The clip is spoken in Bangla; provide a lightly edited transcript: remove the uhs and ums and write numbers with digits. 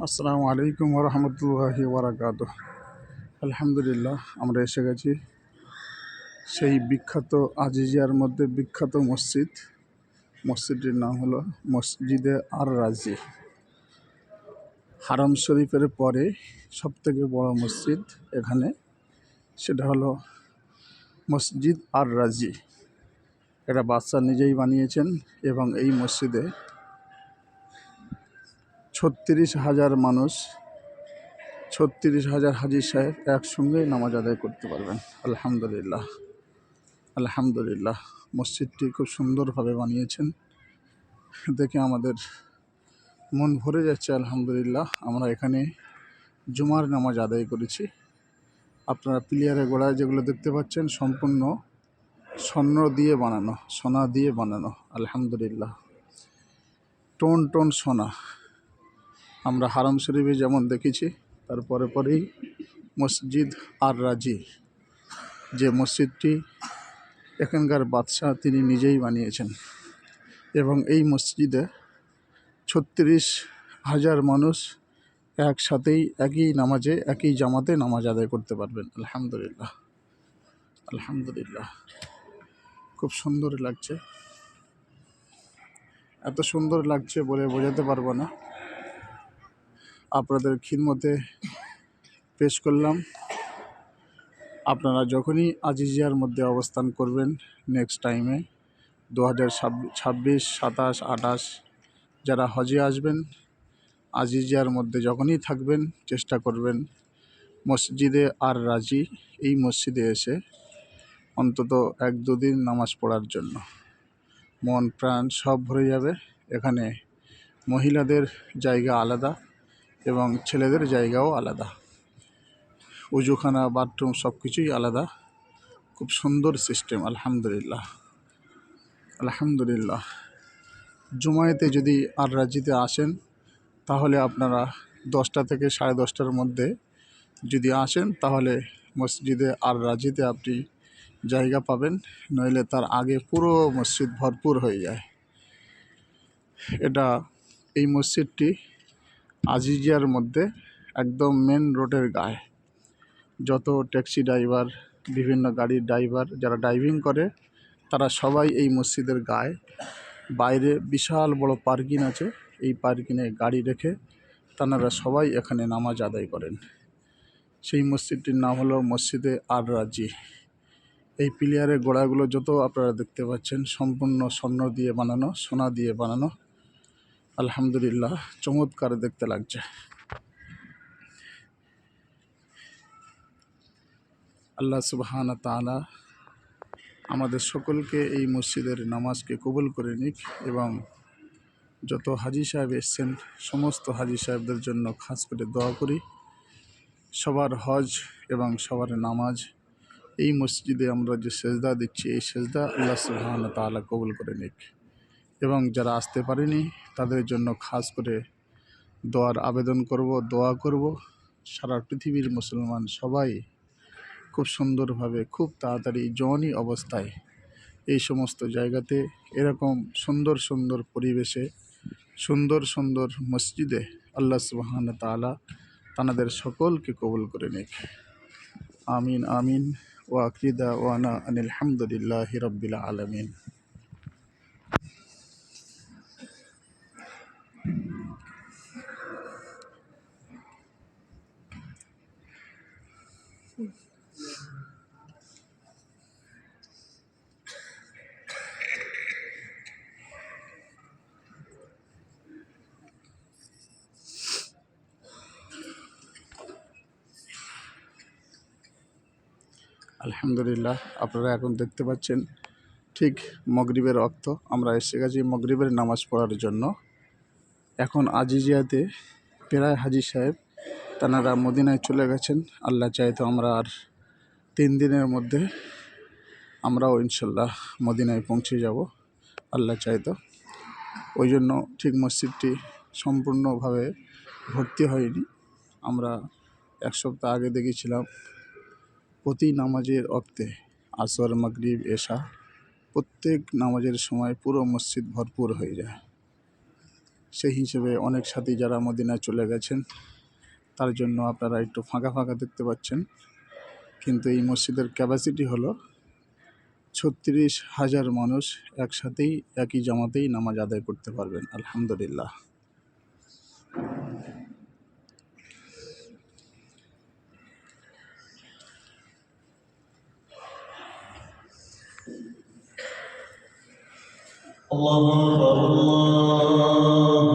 আসসালামু আলাইকুম ওরহমতুল্লাহি ওবরাকাতুহ। আলহামদুলিল্লাহ, আমরা এসে গেছি সেই বিখ্যাত আজিজিয়ার মধ্যে বিখ্যাত মসজিদটির নাম হলো মসজিদে আর রাজি। হারাম শরীফের পরে সবথেকে বড় মসজিদ এখানে, সেটা হলো মসজিদ আর রাজি। এটা বাদশা নিজেই বানিয়েছেন এবং এই মসজিদে 36,000 মানুষ, 36,000 হাজি সাহেব একসঙ্গে নামাজ আদায় করতে পারবেন। আলহামদুলিল্লাহ, আলহামদুলিল্লাহ। মসজিদটি খুব সুন্দরভাবে বানিয়েছেন, দেখে আমাদের মন ভরে যাচ্ছে। আলহামদুলিল্লাহ, আমরা এখানে জুমার নামাজ আদায় করেছি। আপনারা পিলিয়ারের গোড়ায় যেগুলো দেখতে পাচ্ছেন সম্পূর্ণ স্বর্ণ দিয়ে বানানো, সোনা দিয়ে বানানো। আলহামদুলিল্লাহ, টোন টোন সোনা। আমরা হারাম শরীফে যেমন দেখেছি, তারপরে পরেই মসজিদ আর রাজি, যে মসজিদটি এখানকার বাদশাহ তিনি নিজেই বানিয়েছেন এবং এই মসজিদে 36,000 মানুষ একসাথেই একই নামাজে একই জামাতে নামাজ আদায় করতে পারবেন। আলহামদুলিল্লাহ, আলহামদুলিল্লাহ। খুব সুন্দর লাগছে, এত সুন্দর লাগছে বলে বোঝাতে পারবো না। আপনাদের খিদমতে পেশ করলাম। আপনারা যখনই আজিজিয়ার মধ্যে অবস্থান করবেন নেক্সট টাইমে 2026, 27, 28 যারা হজে আসবেন, আজিজিয়ার মধ্যে যখনই থাকবেন চেষ্টা করবেন মসজিদে আর রাজি এই মসজিদে এসে অন্তত 1-2 দিন নামাজ পড়ার জন্য। মন প্রাণ সব ভরে যাবে। এখানে মহিলাদের জায়গা আলাদা এবং ছেলেদের জায়গাও আলাদা, উজুখানা, বাথরুম সব কিছুই আলাদা। খুব সুন্দর সিস্টেম। আলহামদুলিল্লাহ, আলহামদুলিল্লাহ। জুমায়েতে যদি আর রাজিতে আসেন তাহলে আপনারা 10টা থেকে 10:30টার মধ্যে যদি আসেন তাহলে মসজিদে আর রাজিতে আপনি জায়গা পাবেন, নইলে তার আগে পুরো মসজিদ ভরপুর হয়ে যায়। এই মসজিদটি আজিজিয়ার মধ্যে একদম মেন রোডের গায়ে। যত ট্যাক্সি ড্রাইভার, বিভিন্ন গাড়ির ড্রাইভার যারা ড্রাইভিং করে, তারা সবাই এই মসজিদের গায়ে, বাইরে বিশাল বড় পার্কিং আছে, এই পার্কিংয়ে গাড়ি রেখে তারা সবাই এখানে নামাজ আদায় করেন। সেই মসজিদটির নাম হলো মসজিদে আর রাজি। এই পিলিয়ারের গোড়াগুলো যত আপনারা দেখতে পাচ্ছেন সম্পূর্ণ স্বর্ণ দিয়ে বানানো, সোনা দিয়ে বানানো। আলহামদুলিল্লাহ, চমৎকার দেখতে লাগছে। আল্লাহ সুবহানাহু ওয়া তাআলা আমাদের সকলকে এই মসজিদের নামাজকে কবুল করে নিক এবং যত হাজি সাহেব এসছেন সমস্ত হাজি সাহেবদের জন্য খাস করে দোয়া করি। সবার হজ এবং সবার নামাজ এই মসজিদে আমরা যে সেজদা দিচ্ছি, এই সেজদা আল্লাহ সুবহানাহু ওয়া তাআলা কবুল করে নিক এবং যারা আসতে পারেনি তাদের জন্য খাস করে দোয়ার আবেদন করব, দোয়া করব। সারা পৃথিবীর মুসলমান সবাই খুব সুন্দরভাবে, খুব তাড়াতাড়ি জওয়ানি অবস্থায় এই সমস্ত জায়গাতে এরকম সুন্দর সুন্দর পরিবেশে, সুন্দর সুন্দর মসজিদে আল্লাহ সুবহানাহু ওয়া তাআলা তাদের সকলকে কবুল করে নিক। আমিন আমিন। ওয়া আখিরু দাওয়ানা আনিল হামদুলিল্লাহি রাব্বিল আলামিন। আলহামদুলিল্লাহ, আপনারা এখন দেখতে পাচ্ছেন ঠিক মাগরিবের ওয়াক্ত। আমরা এসে গেছি মাগরিবের নামাজ পড়ার জন্য। এখন আজিজিয়াতে প্রায় হাজি সাহেব তারা মদিনায় চলে গেছেন। আল্লাহ চাইতো আমরা আর 3 দিনের মধ্যে আমরাও ইনশাল্লাহ মদিনায় পৌঁছে যাব, আল্লাহ চাইতো। ওই জন্য ঠিক মসজিদটি সম্পূর্ণভাবে ভর্তি হয়নি। আমরা 1 সপ্তাহ আগে দেখেছিলাম প্রতি নামাজের ওক্তে, আসর, মাগরিব, এশা, প্রত্যেক নামাজের সময় পুরো মসজিদ ভরপুর হয়ে যায়। সেই হিসেবে অনেক সাথী যারা মদিনায় চলে গেছেন, তার জন্য আপনারা একটু ফাঁকা ফাঁকা দেখতে পাচ্ছেন। কিন্তু এই মসজিদের ক্যাপাসিটি হলো 36,000 মানুষ একসাথেই একই জামাতেই নামাজ আদায় করতে পারবেন। আলহামদুলিল্লাহ। الله أكبر الله